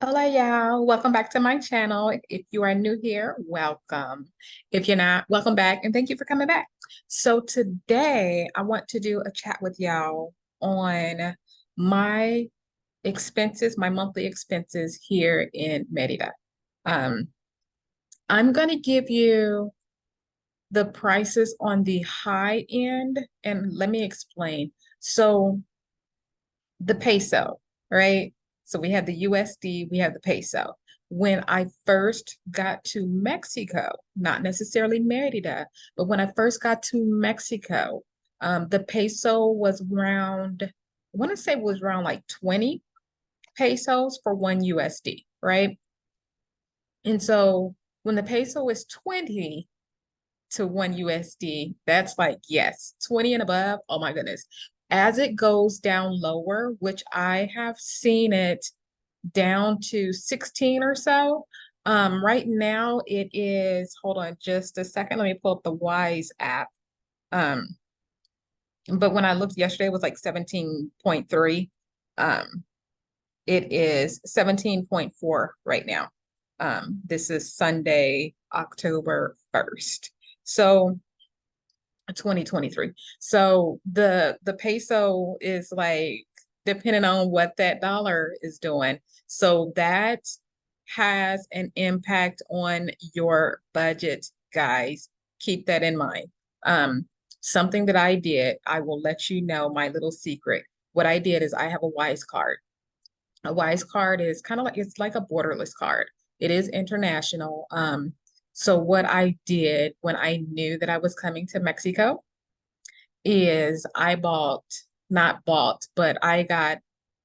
Hola, y'all. Welcome back to my channel. If you are new here, welcome. If you're not, welcome back and thank you for coming back. So today I want to do a chat with y'all on my expenses, my monthly expenses here in Merida. Um, I'm going to give you the prices on the high end and let me explain. So the peso, right? So we have the USD, we have the peso. When I first got to Mexico, not necessarily Merida, but when I first got to Mexico, the peso was around, I want to say it was around like 20 pesos for one USD, right? And so when the peso is 20 to one USD, that's like, yes, 20 and above. Oh my goodness. As it goes down lower, which I have seen it down to 16 or so. Right now it is, hold on just a second. Let me pull up the Wise app. Um, but when I looked yesterday, it was like 17.3. Um, it is 17.4 right now. This is Sunday, October 1st. So 2023. So the peso is like depending on what that dollar is doing. So that has an impact on your budget, guys. Keep that in mind. Um, Something that I did, I will let you know my little secret. What I did is I have a Wise card. A Wise card is kind of like it's like a borderless card. It is international. So what I did when I knew that I was coming to Mexico is I bought, not bought, but I got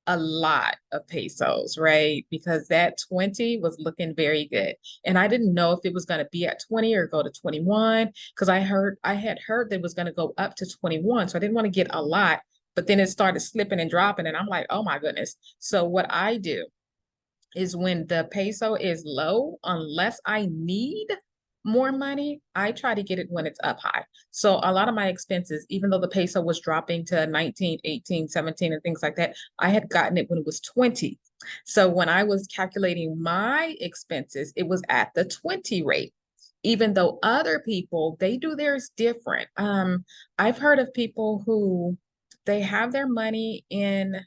a lot of pesos, right? Because that 20 was looking very good. And I didn't know if it was going to be at 20 or go to 21 because I had heard that it was going to go up to 21. So I didn't want to get a lot, but then it started slipping and dropping and I'm like, "Oh my goodness." So what I do is when the peso is low, unless I need more money, I try to get it when it's up high. So a lot of my expenses, even though the peso was dropping to 19, 18, 17, and things like that, I had gotten it when it was 20. So when I was calculating my expenses, it was at the 20 rate. Even though other people, they do theirs different. I've heard of people who they have their money in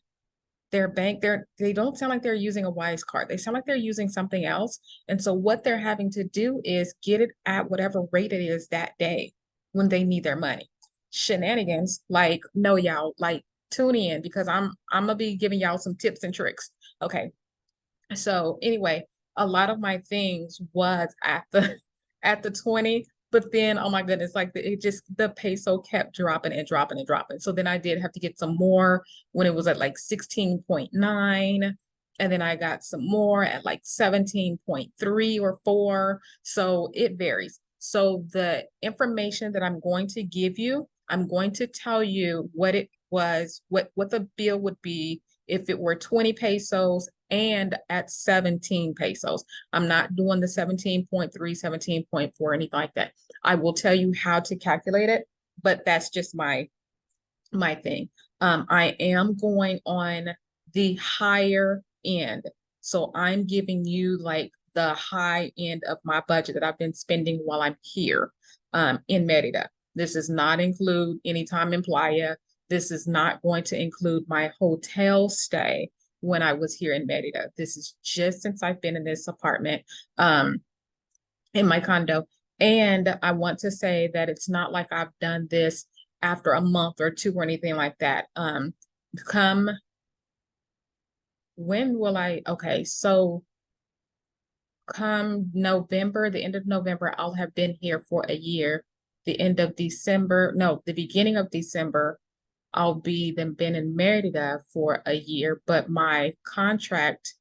their bank, they don't sound like they're using a Wise card. They sound like they're using something else. And so what they're having to do is get it at whatever rate it is that day when they need their money. Shenanigans, like, no, y'all, like tune in because I'm gonna be giving y'all some tips and tricks. Okay. So anyway, a lot of my things was at the at the 20, but then oh my goodness, like it just the peso kept dropping and dropping and dropping. So then I did have to get some more when it was at like 16.9. And then I got some more at like 17.3 or 4. So it varies. So the information that I'm going to give you, I'm going to tell you what it was, what the bill would be if it were 20 pesos and at 17 pesos. I'm not doing the 17.3, 17.4, anything like that. I will tell you how to calculate it, but that's just my thing. I am going on the higher end. So I'm giving you like the high end of my budget that I've been spending while I'm here in Merida. This does not include any time in Playa. This is not going to include my hotel stay when I was here in Merida. This is just since I've been in this apartment in my condo. And I want to say that it's not like I've done this after a month or two or anything like that. Come, when will I? Okay, so come November, the end of November, I'll have been here for a year. The end of December, no, the beginning of December, I'll be then been in Merida for a year, but my contract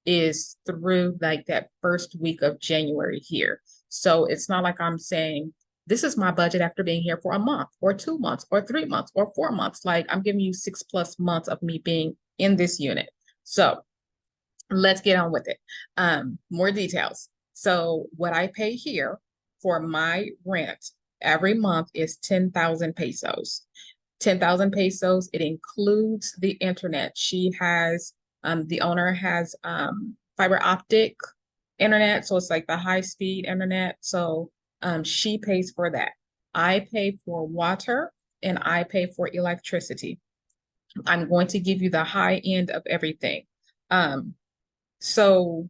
is through like that first week of January here. So it's not like I'm saying this is my budget after being here for a month or 2 months or 3 months or 4 months. Like I'm giving you 6+ months of me being in this unit. So let's get on with it. More details. So what I pay here for my rent every month is 10,000 pesos. 10,000 pesos. It includes the internet. The owner has fiber optic internet. So it's like the high speed internet. So she pays for that. I pay for water and I pay for electricity. I'm going to give you the high end of everything. Um, so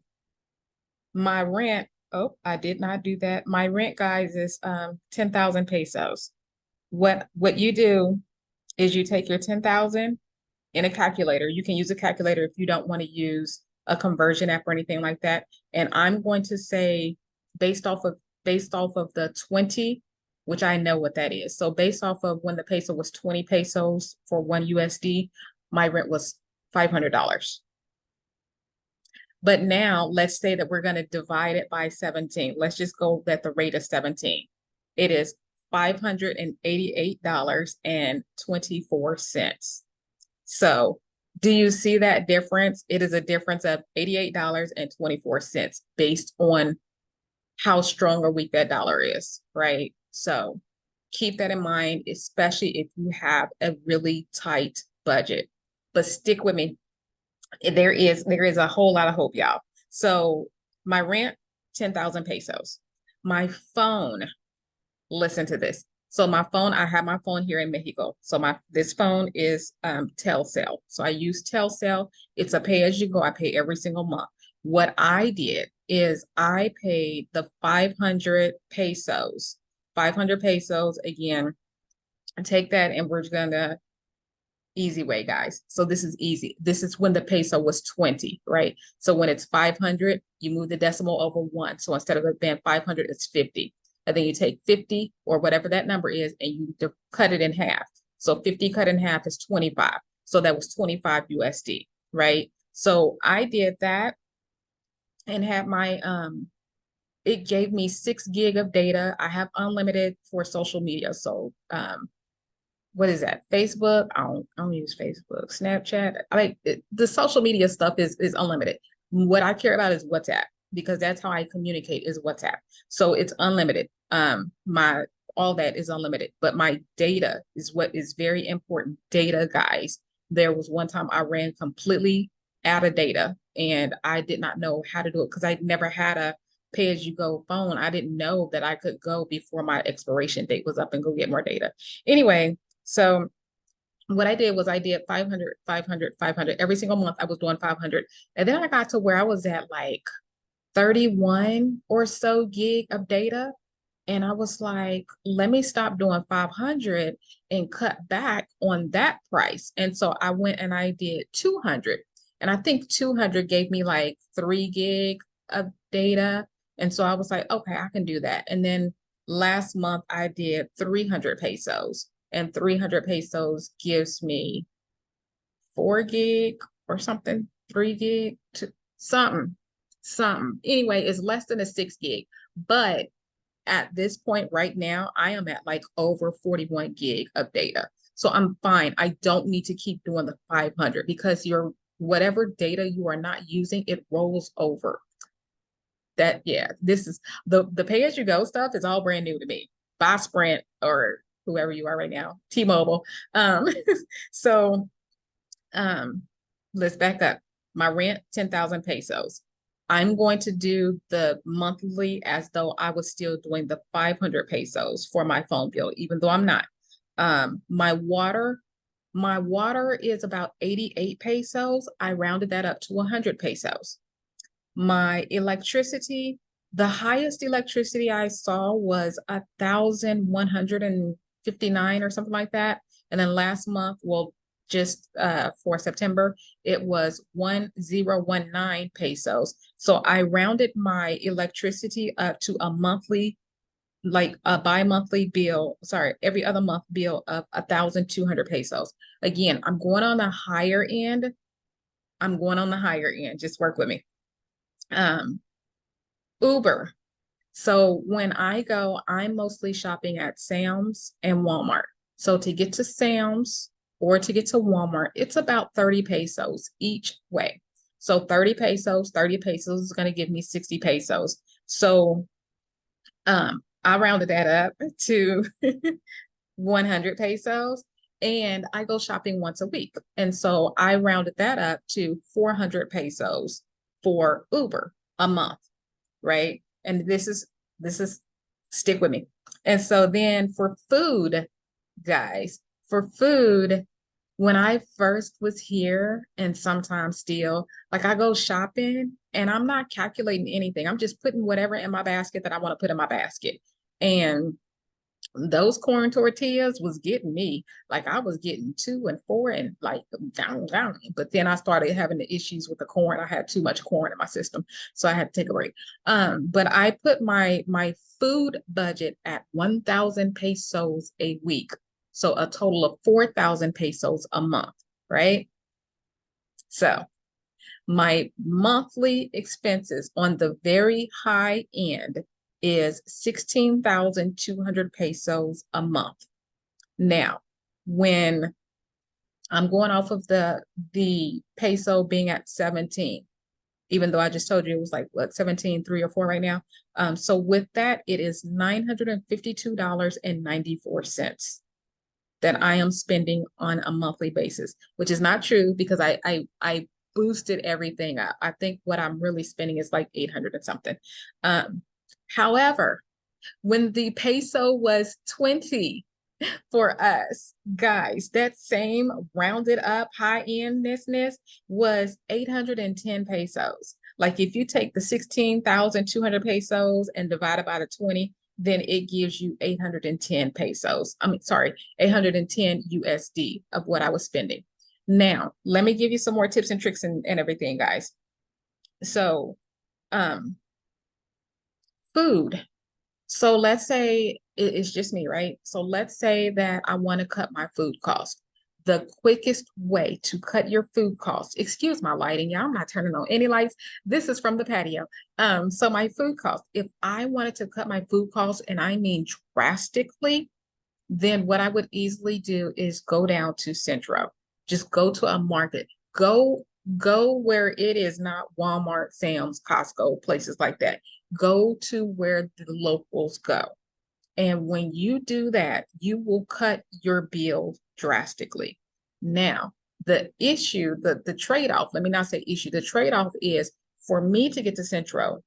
my rent, oh, I did not do that. My rent, guys, is 10,000 pesos. What you do is you take your 10,000 in a calculator. You can use a calculator if you don't want to use a conversion app or anything like that. And I'm going to say based off of the 20, which I know what that is. So based off of when the peso was 20 pesos for one USD, my rent was $500. But now let's say that we're going to divide it by 17. Let's just go at the rate of 17. It is $588.24. So do you see that difference? It is a difference of $88.24 based on how strong or weak that dollar is, right? So keep that in mind, especially if you have a really tight budget. But stick with me. There is a whole lot of hope, y'all. So my rent, 10,000 pesos. My phone, listen to this. So my phone, I have my phone here in Mexico. So this phone is Telcel. So I use Telcel. It's a pay as you go. I pay every single month. What I did is I paid the 500 pesos. 500 pesos again. Take that and we're gonna easy way, guys. So this is easy. This is when the peso was 20, right? So when it's 500, you move the decimal over one. So instead of it being 500, it's 50. And then you take 50 or whatever that number is and you cut it in half. So 50 cut in half is 25. So that was 25 USD, right? So I did that and had my it gave me 6 gig of data. I have unlimited for social media. So what is that? Facebook? I don't use Facebook. Snapchat. I like the social media stuff is unlimited. What I care about is WhatsApp because that's how I communicate is WhatsApp. So it's unlimited. My all that is unlimited, but my data is what is very important. Data, guys. There was one time I ran completely out of data and I did not know how to do it because I never had a pay as you go phone. I didn't know that I could go before my expiration date was up and go get more data. Anyway, so what I did was I did 500, 500, 500. Every single month I was doing 500. And then I got to where I was at like 31 or so gig of data. And I was like, let me stop doing 500 and cut back on that price. And so I went and I did 200. And I think 200 gave me like 3 gig of data. And so I was like, okay, I can do that. And then last month I did 300 pesos. And 300 pesos gives me 4 gig or something, 3 gig, something. Anyway, it's less than a 6 gig. But at this point right now, I am at like over 41 gig of data. So I'm fine. I don't need to keep doing the 500 because whatever data you are not using, it rolls over. This is the pay as you go stuff is all brand new to me. Buy Sprint or whoever you are right now, T-Mobile. Um, so let's back up. My rent, 10,000 pesos. I'm going to do the monthly as though I was still doing the 500 pesos for my phone bill, even though I'm not. My water is about 88 pesos. I rounded that up to 100 pesos. My electricity, the highest electricity I saw was 1,159 or something like that. And then last month, well, just for September, it was 1,019 pesos. So I rounded my electricity up to a monthly, like a bi-monthly bill, sorry, every other month bill of 1,200 pesos. Again, I'm going on the higher end. Just work with me. Uber. So when I go, I'm mostly shopping at Sam's and Walmart. So to get to Sam's or to get to Walmart, it's about 30 pesos each way. So 30 pesos is going to give me 60 pesos. So I rounded that up to 100 pesos and I go shopping once a week. And so I rounded that up to 400 pesos for Uber a month, right? And this is stick with me. And so then for food, guys, for food, when I first was here and sometimes still, like I go shopping and I'm not calculating anything. I'm just putting whatever in my basket that I want to put in my basket. And those corn tortillas was getting me. Like I was getting 2 and 4 and like down. But then I started having the issues with the corn. I had too much corn in my system, so I had to take a break. But I put my food budget at 1,000 pesos a week, so a total of 4,000 pesos a month, right? So my monthly expenses on the very high end is 16,200 pesos a month. Now, when I'm going off of the peso being at 17, even though I just told you it was like what 17, 3 or 4 right now. So with that, it is $952.94 that I am spending on a monthly basis, which is not true because I boosted everything up. I think what I'm really spending is like 800 and something. However, when the peso was 20 for us, guys, that same rounded up high endness was 810 pesos. Like if you take the 16,200 pesos and divide it by the 20, then it gives you 810 pesos. I mean, sorry, 810 USD of what I was spending. Now, let me give you some more tips and tricks and everything, guys. So, um, food. So let's say it's just me, right? So let's say that I want to cut my food cost. The quickest way to cut your food cost, excuse my lighting, y'all, I'm not turning on any lights. This is from the patio. So my food cost, if I wanted to cut my food cost, and I mean drastically, then what I would easily do is go down to Centro. Just go to a market. Go where it is not Walmart, Sam's, Costco, places like that. Go to where the locals go. And when you do that, you will cut your bill drastically. Now, the trade-off, let me not say issue, the trade-off is for me to get to Centro,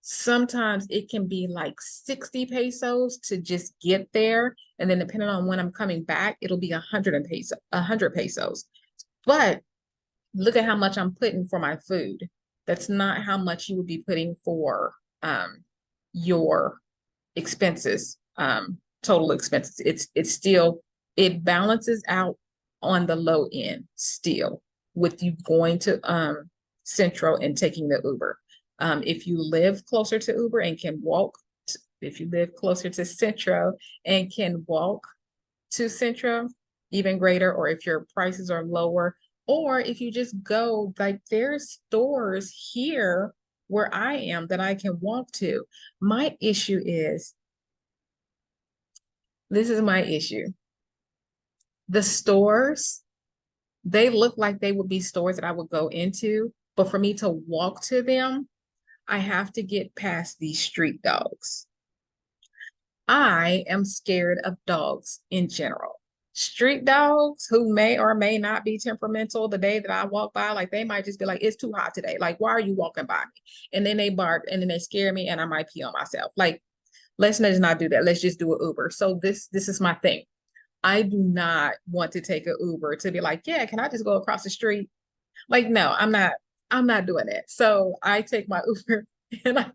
sometimes it can be like 60 pesos to just get there. And then depending on when I'm coming back, it'll be 100 pesos. But look at how much I'm putting for my food. That's not how much you would be putting for your expenses, total expenses. It's still, it balances out on the low end still with you going to Centro and taking the Uber. If you live closer to Uber and can walk, if you live closer to Centro and can walk to Centro, even greater, or if your prices are lower, or if you just go, like there's stores here where I am that I can walk to. My issue is, this is my issue. The stores, they look like they would be stores that I would go into, but for me to walk to them, I have to get past these street dogs. I am scared of dogs in general. Street dogs who may or may not be temperamental the day that I walk by, like they might just be like, it's too hot today. Like, why are you walking by me? And then they bark and then they scare me and I might pee on myself. Like, let's just not do that. Let's just do an Uber. So this is my thing. I do not want to take an Uber to be like, yeah, can I just go across the street? Like, no, I'm not doing that. So I take my Uber and I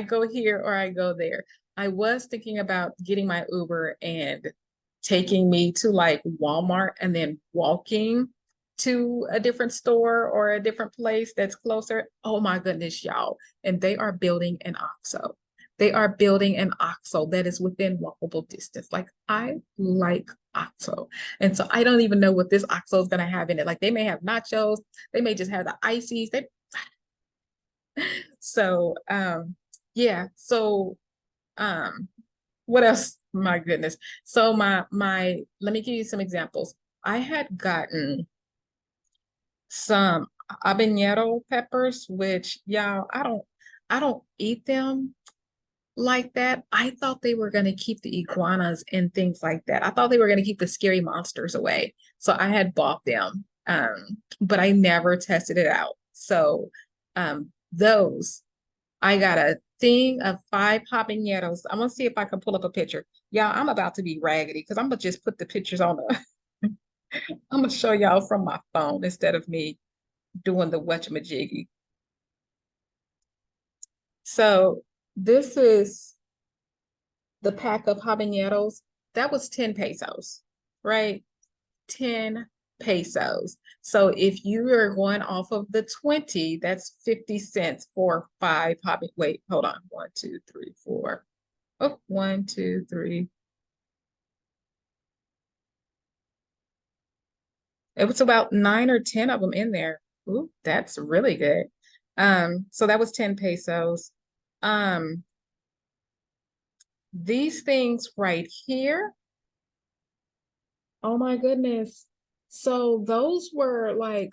go here or I go there. I was thinking about getting my Uber and taking me to like Walmart and then walking to a different store or a different place that's closer. Oh my goodness, y'all. And they are building an OXXO. They are building an OXXO that is within walkable distance. Like I like OXXO. And so I don't even know what this OXXO is going to have in it. Like they may have nachos, they may just have the ices. So yeah. So um what else? My goodness. So my let me give you some examples. I had gotten some habanero peppers, which y'all, I don't eat them like that. I thought they were going to keep the iguanas and things like that. I thought they were going to keep the scary monsters away. So I had bought them, but I never tested it out. So Those, I got a thing of 5 habaneros. I'm gonna see if I can pull up a picture. Y'all, I'm about to be raggedy because I'm gonna just put the pictures on the I'm gonna show y'all from my phone instead of me doing the whatchamajiggy. So this is the pack of habaneros. That was 10 pesos, right? 10 pesos. So if you are going off of the 20, that's 50 cents for 5 wait, hold on. 1, 2, 3, 4. Oh, 1, 2, 3. It was about 9 or 10 of them in there. Ooh, that's really good. So that was 10 pesos. Um, these things right here, oh my goodness. So those were like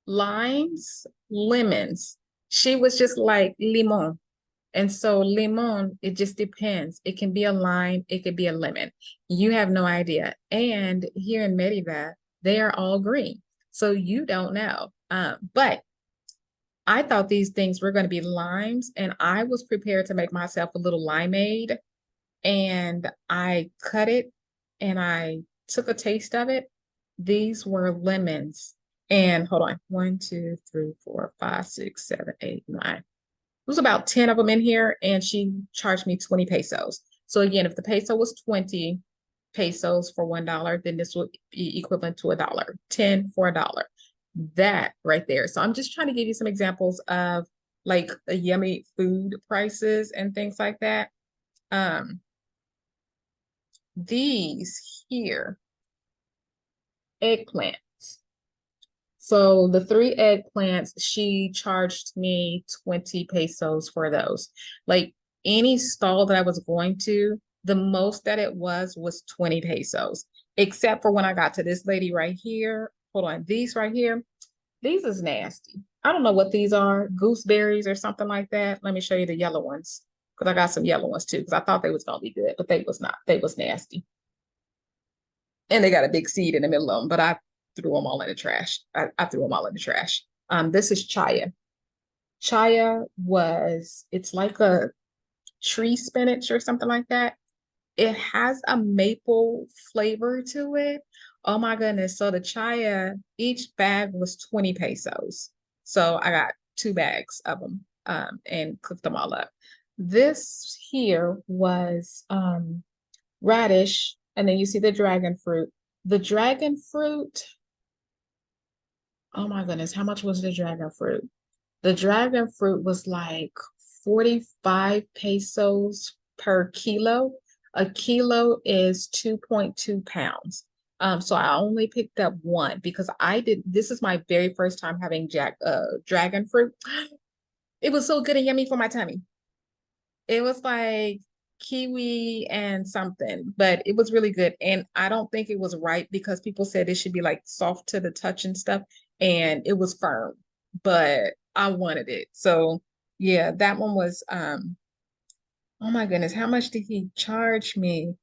limes, lemons. She was just like limon. And so limon, it just depends. It can be a lime, it could be a lemon. You have no idea. And here in Merida, they are all green. So you don't know. But I thought these things were going to be limes, and I was prepared to make myself a little limeade. And I cut it and I took a taste of it. These were lemons. And hold on, 1, 2, 3, 4, 5, 6, 7, 8, 9. It was about 10 of them in here, and she charged me 20 pesos. So again, if the peso was 20 pesos for $1, then this would be equivalent to $1, 10 for $1. That right there. So I'm just trying to give you some examples of like the yummy food prices and things like that. Um, these here, eggplants. So the 3 eggplants, she charged me 20 pesos for those. Like any stall that I was going to, the most that it was 20 pesos, except for when I got to this lady right here. Hold on, these right here, these is nasty. I don't know what these are, gooseberries or something like that. Let me show you the yellow ones because I got some yellow ones too because I thought they was gonna be good, but they was not. They was nasty. And they got a big seed in the middle of them, but I threw them all in the trash. I threw them all in the trash. This is chaya. Chaya was, it's like a tree spinach or something like that. It has a maple flavor to it. Oh my goodness. So the chaya, each bag was 20 pesos. So I got 2 bags of them and cooked them all up. This here was radish, and then you see the dragon fruit. The dragon fruit, oh my goodness, how much was the dragon fruit? The dragon fruit was like 45 pesos per kilo. A kilo is 2.2 pounds. So I only picked up one because this is my very first time having dragon fruit. It was so good and yummy for my tummy. It was like kiwi and something, but it was really good. And I don't think it was ripe because people said it should be like soft to the touch and stuff. And it was firm, but I wanted it. So yeah, that one was oh my goodness, how much did he charge me?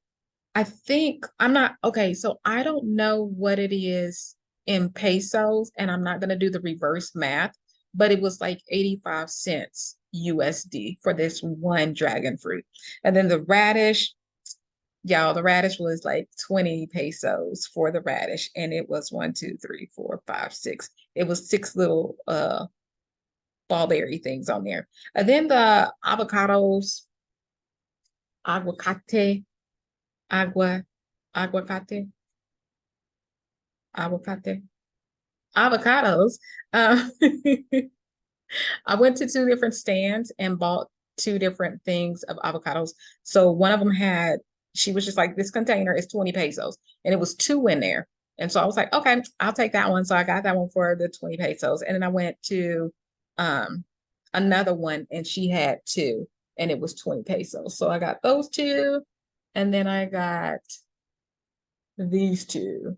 I think I'm not okay, so I don't know what it is in pesos, and I'm not gonna do the reverse math, but it was like 85 cents USD for this one dragon fruit. And then the radish, y'all, the radish was like 20 pesos for the radish, and it was 1, 2, 3, 4, 5, 6. It was 6 little ballberry things on there. And then the avocados, aguacate, agua, aguacate, aguacate. Avocados. Uh, I went to 2 different stands and bought 2 different things of avocados. So one of them had, she was just like, this container is 20 pesos. And it was 2 in there. And so I was like, okay, I'll take that one. So I got that one for the 20 pesos. And then I went to um another one and she had 2 and it was 20 pesos. So I got those 2. And then I got these 2.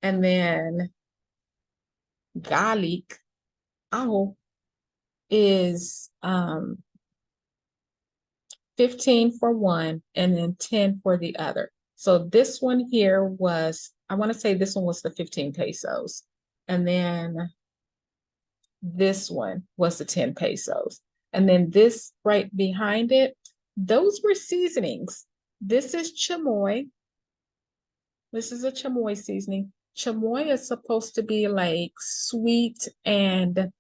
And then garlic, ajo, is 15 for one and then 10 for the other. So this one here was, I want to say this one was the 15 pesos. And then This one was the 10 pesos. And then this right behind it, those were seasonings. This is chamoy. This is a chamoy seasoning. Chamoy is supposed to be like sweet and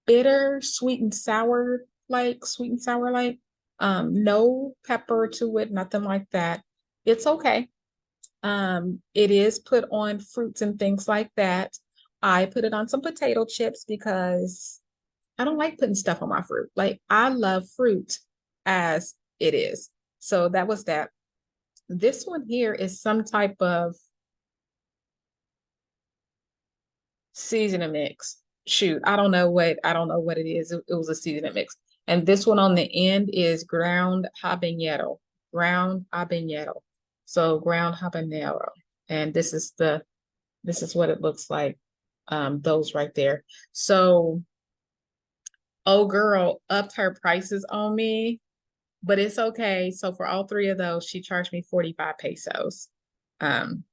bitter, sweet and sour like. No pepper to it, nothing like that. It's okay. It is put on fruits and things like that. I put it on some potato chips because I don't like putting stuff on my fruit. Like I love fruit as it is. So that was that. This one here is some type of seasoning mix. Shoot, I don't know what it is. It was a seasoning mix. And this one on the end is ground habanero. Ground habanero. So ground habanero. And this is what it looks like. Those right there. So oh girl upped her prices on me, but it's okay. So for all three of those, she charged me 45 pesos. Um,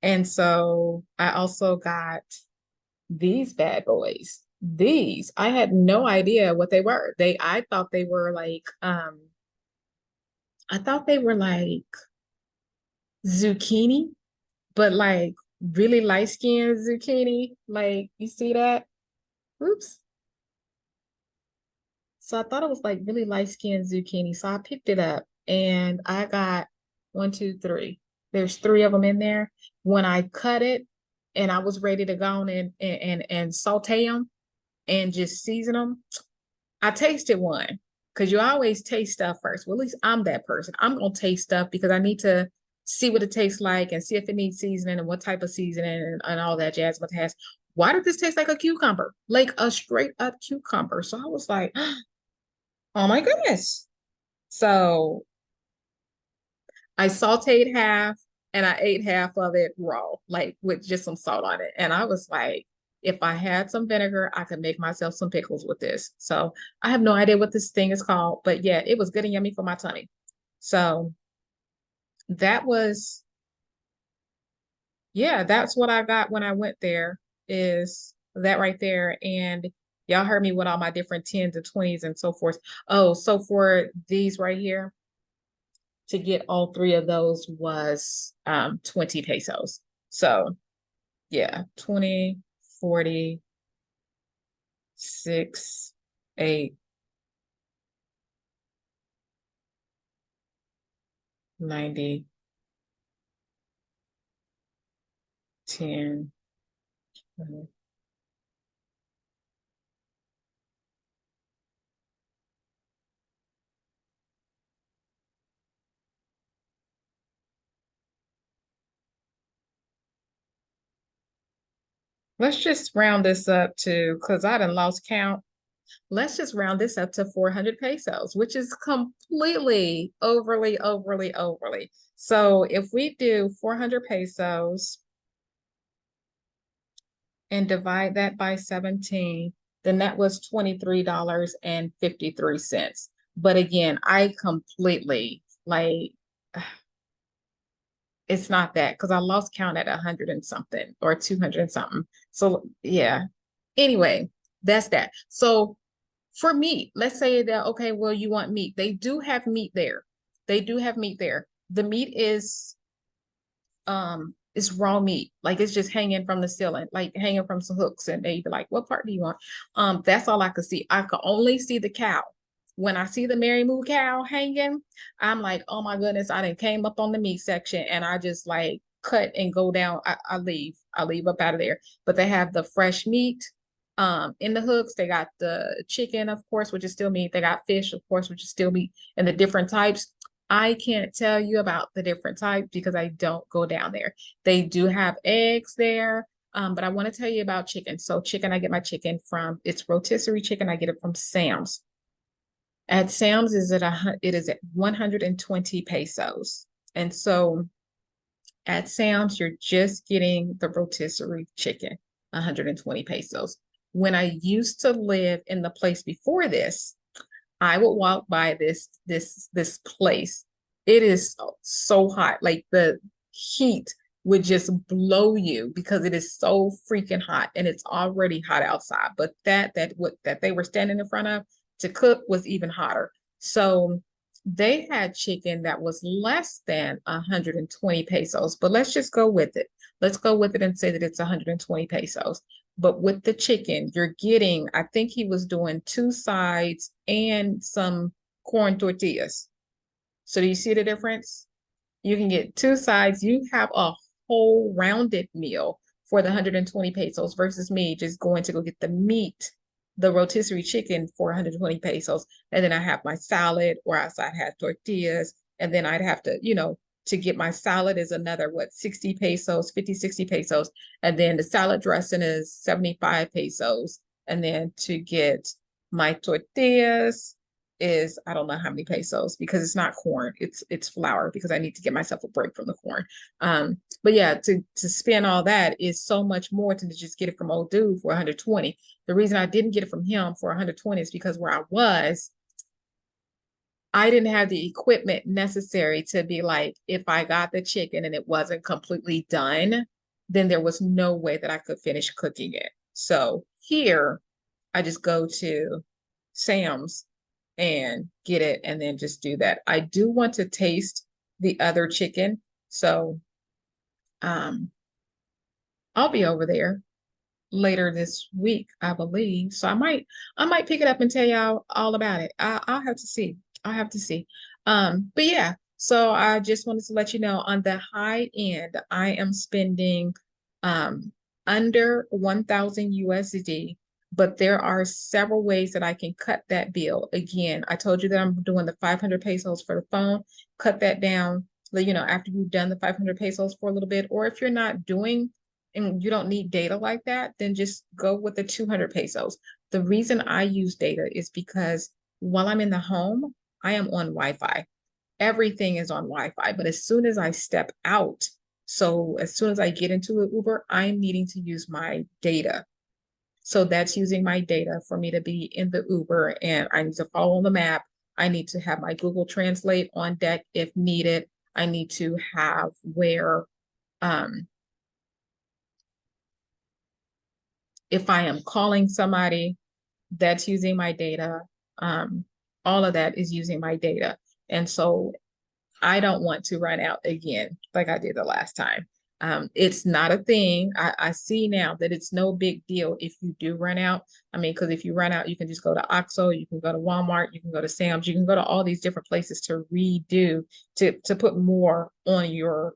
and so I also got these bad boys. These, I had no idea what they were. I thought they were like, I thought they were like zucchini, but like really light-skinned zucchini. Like, you see that? Oops. So I thought it was like really light-skinned zucchini. So I picked it up and I got one, two, three. There's three of them in there. When I cut it and I was ready to go on and saute them and just season them, I tasted one because you always taste stuff first. Well, at least I'm that person. I'm gonna taste stuff because I need to see what it tastes like and see if it needs seasoning and what type of seasoning and all that jazz. What it has. Why did this taste like a cucumber? Like a straight up cucumber. So I was like, oh my goodness. So I sauteed half and I ate half of it raw, like with just some salt on it. And I was like, if I had some vinegar, I could make myself some pickles with this. So I have no idea what this thing is called, but yeah, it was good and yummy for my tummy. So that was, yeah, that's what I got when I went there is that right there. And y'all heard me with all my different 10s and 20s and so forth. Oh, so for these right here, to get all three of those was 20 pesos. So yeah, 20, 40, 6, 8, 90, 10. Let's just round this up to, because I done lost count. Let's just round this up to 400 pesos, which is completely overly. So if we do 400 pesos and divide that by 17, then that was $23.53. But again, I completely like it's not that because I lost count at 100 and something or 200 and something. So yeah. Anyway, that's that. So for meat, let's say that okay, well, you want meat. They do have meat there. They do have meat there. The meat is raw meat, like it's just hanging from the ceiling, like hanging from some hooks, and they be like, what part do you want? That's all I could see. I could only see the cow. When I see the Mary Moo cow hanging, I'm like, oh my goodness, I didn't came up on the meat section and I just like cut and go down. I leave up out of there. But they have the fresh meat in the hooks. They got the chicken, of course, which is still meat. They got fish, of course, which is still meat, and the different types. I can't tell you about the different types because I don't go down there. They do have eggs there, but I want to tell you about chicken. So chicken, I get my chicken from, it's rotisserie chicken. I get it from Sam's. At Sam's it is at 120 pesos. And so at Sam's, you're just getting the rotisserie chicken, 120 pesos. When I used to live in the place before this, I would walk by this place. It is so hot. Like the heat would just blow you because it is so freaking hot and it's already hot outside. But that they were standing in front of to cook was even hotter. So they had chicken that was less than 120 pesos, but let's just go with it. Let's go with it and say that it's 120 pesos. But with the chicken, you're getting, I think he was doing two sides and some corn tortillas. So do you see the difference? You can get two sides. You have a whole rounded meal for the 120 pesos versus me just going to go get the meat, the rotisserie chicken for 120 pesos. And then I have my salad, or else I'd have tortillas. And then I'd have to, to get my salad is another, what, 60 pesos, 50, 60 pesos. And then the salad dressing is 75 pesos. And then to get my tortillas, is I don't know how many pesos because it's not corn, it's flour because I need to get myself a break from the corn. But yeah, to spend all that is so much more than to just get it from old dude for 120. The reason I didn't get it from him for 120 is because where I didn't have the equipment necessary to be like, if I got the chicken and it wasn't completely done, then there was no way that I could finish cooking it. So here I just go to Sam's and get it and then just do that. I do want to taste the other chicken. So um I'll be over there later this week, I believe. So I might pick it up and tell y'all all about it. I'll have to see. I'll have to see. But yeah, so I just wanted to let you know on the high end, I am spending um under 1,000 USD, but there are several ways that I can cut that bill. Again, I told you that I'm doing the 500 pesos for the phone, cut that down, after you've done the 500 pesos for a little bit, or if you're not doing and you don't need data like that, then just go with the 200 pesos. The reason I use data is because while I'm in the home, I am on Wi-Fi. Everything is on Wi-Fi. But as soon as I step out, so as soon as I get into an Uber, I'm needing to use my data. So that's using my data for me to be in the Uber, and I need to follow the map. I need to have my Google Translate on deck if needed. I need to have where um, if I am calling somebody, that's using my data. Um, all of that is using my data. And so I don't want to run out again like I did the last time. It's not a thing. I see now that it's no big deal if you do run out. I mean, because if you run out, you can just go to OXXO, you can go to Walmart, you can go to Sam's, you can go to all these different places to redo, to put more on your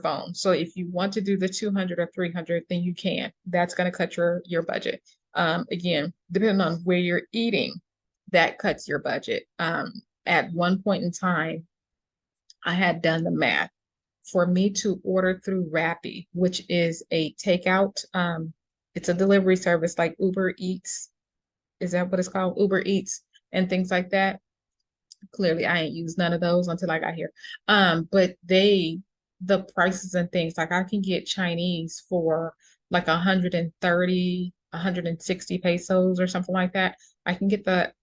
phone. So if you want to do the 200 or 300, then you can. That's going to cut your budget. Again, depending on where you're eating, that cuts your budget. At one point in time, I had done the math. For me to order through Rappi, which is a takeout, it's a delivery service like Uber Eats. Is that what it's called? Uber Eats and things like that. Clearly, I ain't used none of those until I got here. But the prices and things, like I can get Chinese for like 130, 160 pesos or something like that. I can get that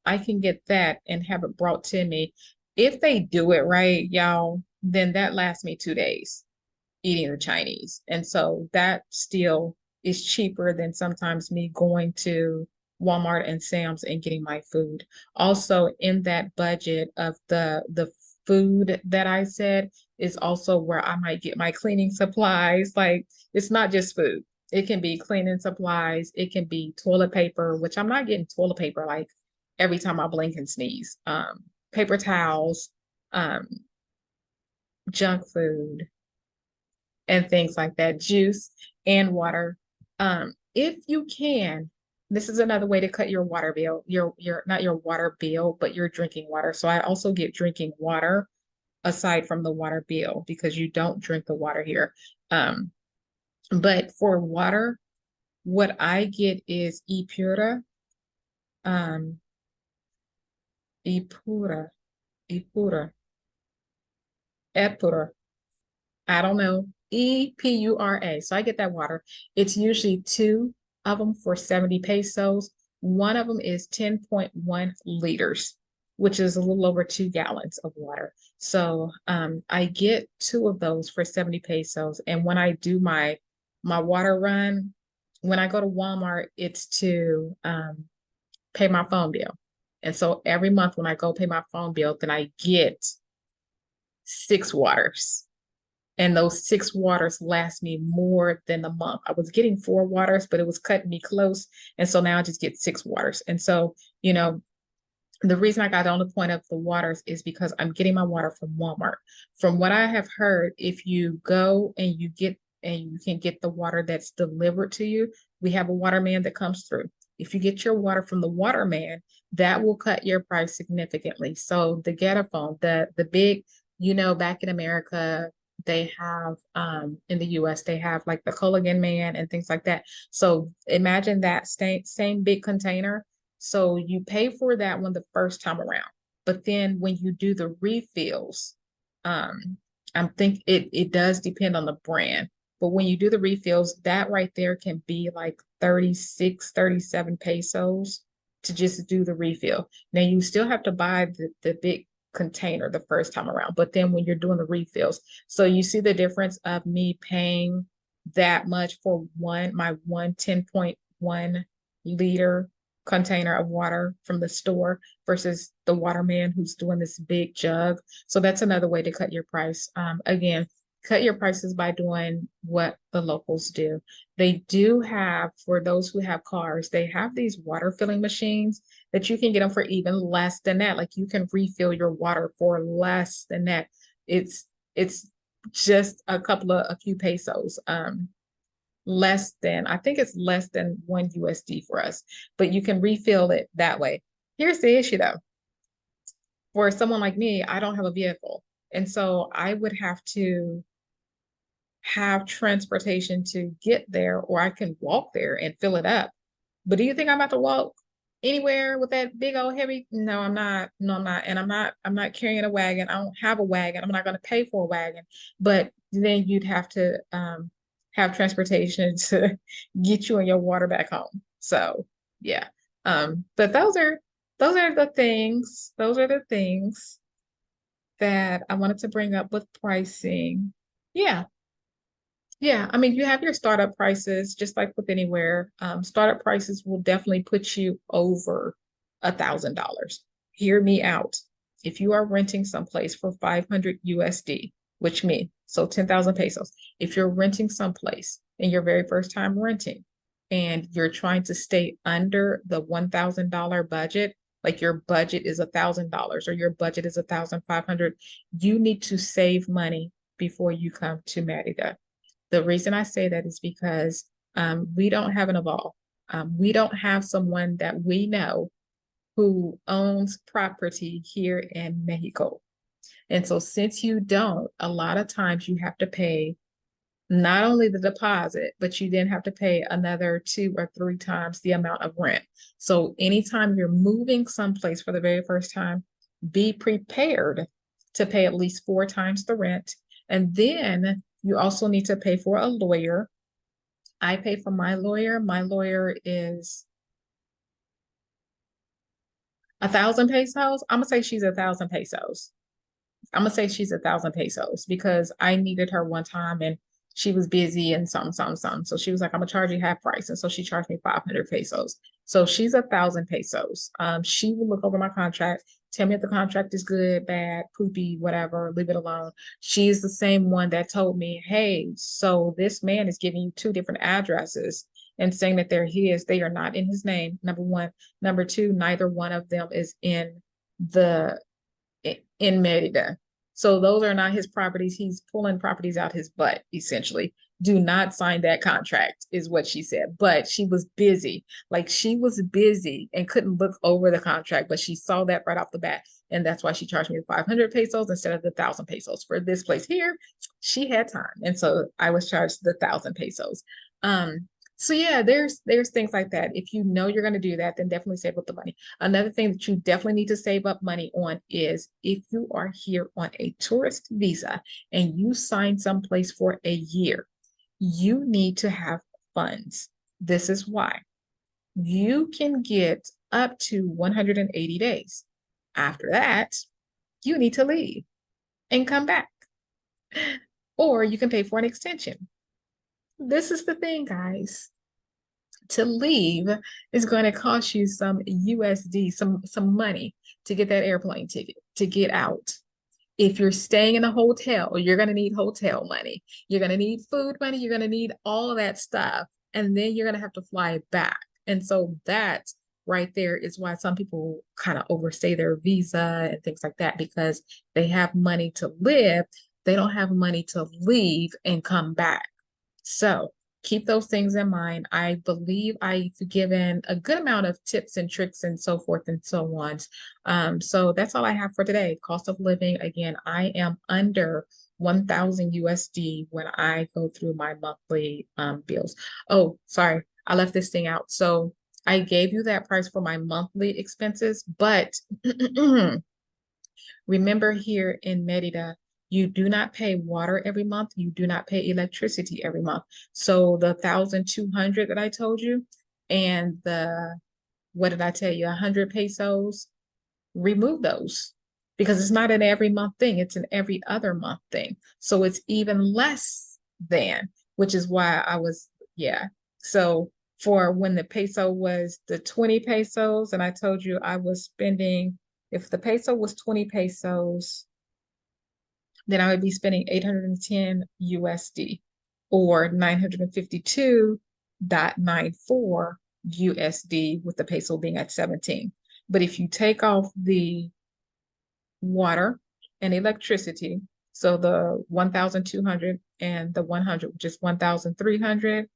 and have it brought to me. If they do it right, y'all, then that lasts me 2 days eating the Chinese. And so that still is cheaper than sometimes me going to Walmart and Sam's and getting my food. Also, in that budget of the food that I said is also where I might get my cleaning supplies. Like it's not just food. It can be cleaning supplies. It can be toilet paper, which I'm not getting toilet paper like every time I blink and sneeze. Paper towels, um, junk food, and things like that, juice and water. If you can, this is another way to cut your water bill, your not your water bill, but your drinking water. So I also get drinking water aside from the water bill because you don't drink the water here. Um, but for water, what I get is um, ipura, ipura, epura. I don't know. EPURA. So I get that water. It's usually two of them for 70 pesos. One of them is 10.1 liters. which is a little over 2 gallons of water. So I get two of those for 70 pesos. And when I do my water run, when I go to Walmart, it's to pay my phone bill. And so every month when I go pay my phone bill, then I get 6 waters. And those 6 waters last me more than a month. I was getting 4 waters, but it was cutting me close. And so now I just get 6 waters. And so, the reason I got on the point of the waters is because I'm getting my water from Walmart. From what I have heard, if you go and you can get the water that's delivered to you, we have a waterman that comes through. If you get your water from the waterman, that will cut your price significantly. So the Getaphone, the big, back in America, they have in the US, they have like the Culligan man and things like that. So imagine that same big container, so you pay for that one the first time around. But then when you do the refills, um, I'm think it does depend on the brand. But when you do the refills, that right there can be like 36, 37 pesos to just do the refill. Now you still have to buy the big container the first time around, but then when you're doing the refills, so you see the difference of me paying that much for my one 10.1 liter container of water from the store versus the waterman who's doing this big jug. So that's another way to cut your price. Again, cut your prices by doing what the locals do. They do have, for those who have cars, they have these water filling machines that you can get them for even less than that. Like you can refill your water for less than that. It's just a few pesos. I think it's less than 1 USD for us, but you can refill it that way. Here's the issue though. For someone like me, I don't have a vehicle. And so I would have to have transportation to get there, or I can walk there and fill it up. But do you think I'm about to walk anywhere with that big old heavy? No, I'm not. No, I'm not. And I'm not carrying a wagon. I don't have a wagon. I'm not going to pay for a wagon. But then you'd have to have transportation to get you and your water back home. So yeah. But those are the things. Those are the things that I wanted to bring up with pricing. Yeah. Yeah, I mean, you have your startup prices, just like with anywhere. Startup prices will definitely put you over $1,000. Hear me out. If you are renting someplace for 500 USD, which means so 10,000 pesos, if you're renting someplace and your very first time renting, and you're trying to stay under the $1,000 budget, like your budget is $1,000 or your budget is 1,500, you need to save money before you come to Merida. The reason I say that is because we don't have an evolve. We don't have someone that we know who owns property here in Mexico. And so since you don't, a lot of times you have to pay not only the deposit, but you then have to pay another 2 or 3 times the amount of rent. So anytime you're moving someplace for the very first time, be prepared to pay at least 4 times the rent. And then you also need to pay for a lawyer. I pay for my lawyer. My lawyer is 1,000 pesos. I'm gonna say she's 1,000 pesos. I'm gonna say she's 1,000 pesos because I needed her one time and she was busy and some. So she was like, I'm gonna charge you half price. And so she charged me 500 pesos. So she's 1,000 pesos. She will look over my contract, tell me if the contract is good, bad, poopy, whatever, leave it alone. She's the same one that told me, hey, so this man is giving you 2 different addresses and saying that they're his. They are not in his name, number one. Number two, neither one of them is the in Merida. So those are not his properties. He's pulling properties out his butt, essentially. Do not sign that contract, is what she said. But she was busy. Like she was busy and couldn't look over the contract, but she saw that right off the bat. And that's why she charged me 500 pesos instead of the 1,000 pesos. For this place here, she had time. And so I was charged the 1,000 pesos. So yeah, there's things like that. If you know you're going to do that, then definitely save up the money. Another thing that you definitely need to save up money on is if you are here on a tourist visa and you sign someplace for a year, you need to have funds. This is why you can get up to 180 days. After that, you need to leave and come back. Or you can pay for an extension. This is the thing, guys. To leave is going to cost you some USD, some money to get that airplane ticket, to get out. If you're staying in a hotel, you're going to need hotel money. You're going to need food money. You're going to need all of that stuff. And then you're going to have to fly back. And so that right there is why some people kind of overstay their visa and things like that, because they have money to live. They don't have money to leave and come back. So keep those things in mind. I believe I've given a good amount of tips and tricks and so forth and so on. So that's all I have for today. Cost of living. Again, I am under 1,000 USD when I go through my monthly bills. Oh, sorry, I left this thing out. So I gave you that price for my monthly expenses, but remember here in Merida, you do not pay water every month. You do not pay electricity every month. So the 1,200 that I told you and the, what did I tell you, 100 pesos, remove those because it's not an every month thing. It's an every other month thing. So it's even less than, which is why I was, yeah. So for when the peso was the 20 pesos, and I told you I was spending, if the peso was 20 pesos, then I would be spending 810 USD or 952.94 USD with the peso being at 17. But if you take off the water and electricity, so the 1,200 and the 100, which is 1,300,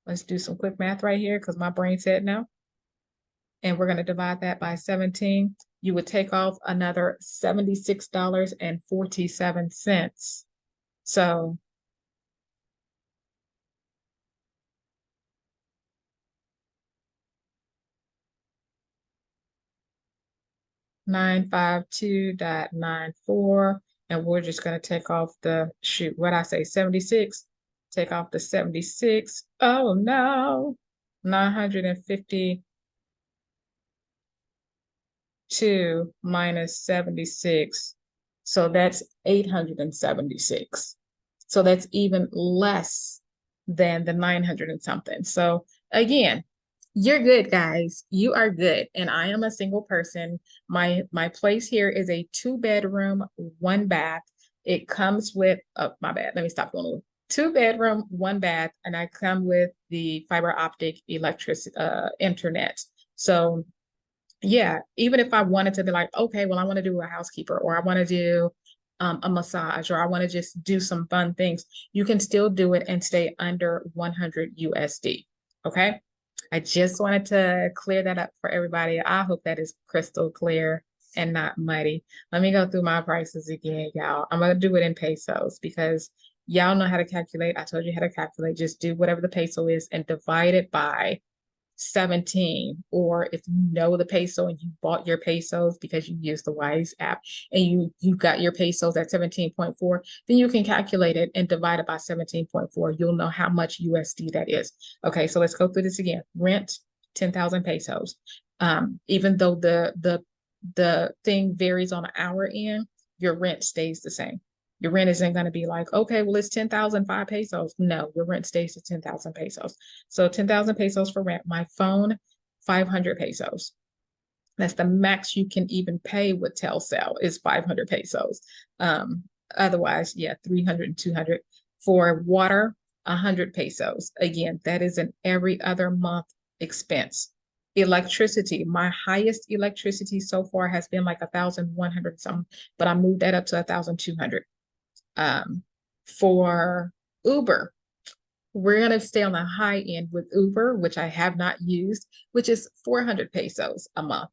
let's do some quick math right here because my brain said no. And we're going to divide that by 17. You would take off another $76.47. So $952.94. And we're just going to take off the, shoot, what I say, 76. Take off the 76. Oh no, 952 minus 76. So that's 876. So that's even less than the 900 and something. So again, you're good, guys. You are good. And I am a single person. My place here is a 2-bedroom, 1 bath. It comes with, oh, my bad. Let me stop going over. 2-bedroom, 1 bath, and I come with the fiber optic electricity internet. So yeah, even if I wanted to be like, okay, well, I want to do a housekeeper or I want to do a massage or I want to just do some fun things, you can still do it and stay under 100 USD. Okay. I just wanted to clear that up for everybody. I hope that is crystal clear and not muddy. Let me go through my prices again, y'all. I'm going to do it in pesos because y'all know how to calculate. I told you how to calculate. Just do whatever the peso is and divide it by 17, or if you know the peso and you bought your pesos because you used the Wise app and you got your pesos at 17.4, then you can calculate it and divide it by 17.4. You'll know how much USD that is. Okay, so let's go through this again. Rent, 10,000 pesos. Even though the thing varies on an hour end, your rent stays the same. Your rent isn't going to be like, okay, well, it's 10,005 pesos. No, your rent stays at 10,000 pesos. So 10,000 pesos for rent. My phone, 500 pesos. That's the max you can even pay with Telcel is 500 pesos. Otherwise, yeah, 300 and 200. For water, 100 pesos. Again, that is an every other month expense. Electricity, my highest electricity so far has been like 1,100 something, but I moved that up to 1,200. For Uber, we're going to stay on the high end with Uber, which I have not used, which is 400 pesos a month.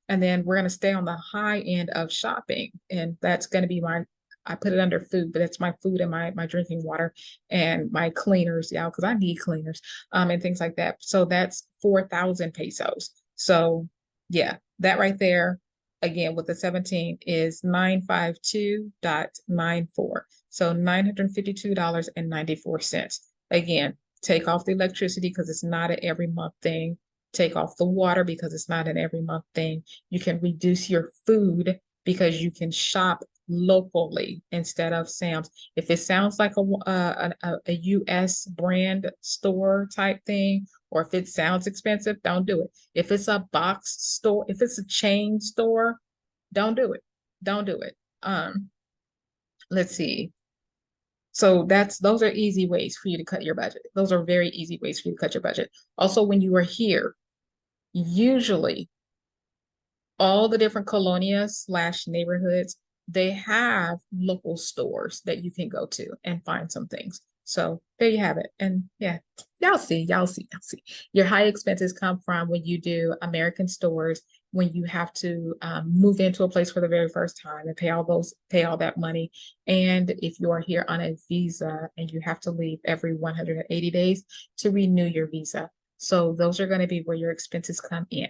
And then we're going to stay on the high end of shopping. And that's going to be my, I put it under food, but it's my food and my drinking water and my cleaners, yeah, because I need cleaners and things like that. So that's 4,000 pesos. So yeah, that right there, again, with the 17 is 952.94. So $952.94. Again, take off the electricity because it's not an every month thing. take off the water because it's not an every month thing. You can reduce your food because you can shop locally instead of Sam's. If it sounds like a US brand store type thing, or if it sounds expensive, don't do it. If it's a box store, if it's a chain store, don't do it. Don't do it. Let's see. So those are easy ways for you to cut your budget. Those are very easy ways for you to cut your budget. Also, when you are here, usually all the different colonias slash neighborhoods, they have local stores that you can go to and find some things. So there you have it. And yeah, y'all see. Your high expenses come from when you do American stores, when you have to move into a place for the very first time and pay all that money. And if you are here on a visa and you have to leave every 180 days to renew your visa. So those are going to be where your expenses come in.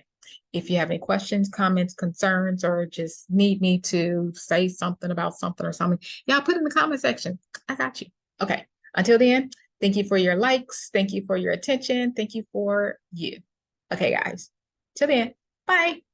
If you have any questions, comments, concerns, or just need me to say something about something or something, y'all put in the comment section. I got you. Okay. Until then, thank you for your likes. Thank you for your attention. Thank you for you. Okay, guys. Till then, bye.